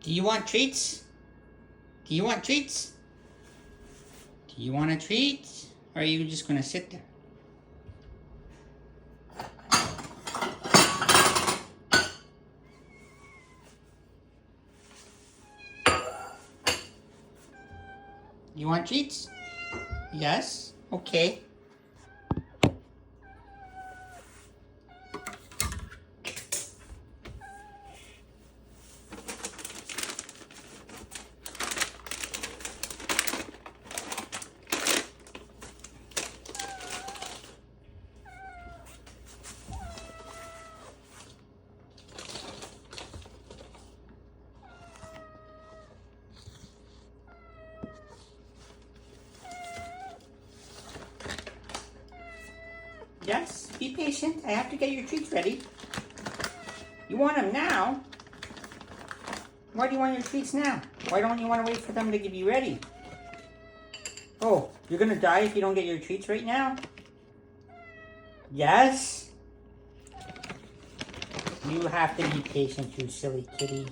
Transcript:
Do you want treats? Do you want treats? Do you want a treat? Or are you just gonna sit there? You want treats? Yes? Okay. Yes, be patient. I have to get your treats ready. You want them now? Why do you want your treats now? Why don't you want to wait for them to get you ready? Oh, you're gonna die if you don't get your treats right now? Yes? You have to be patient, you silly kitty.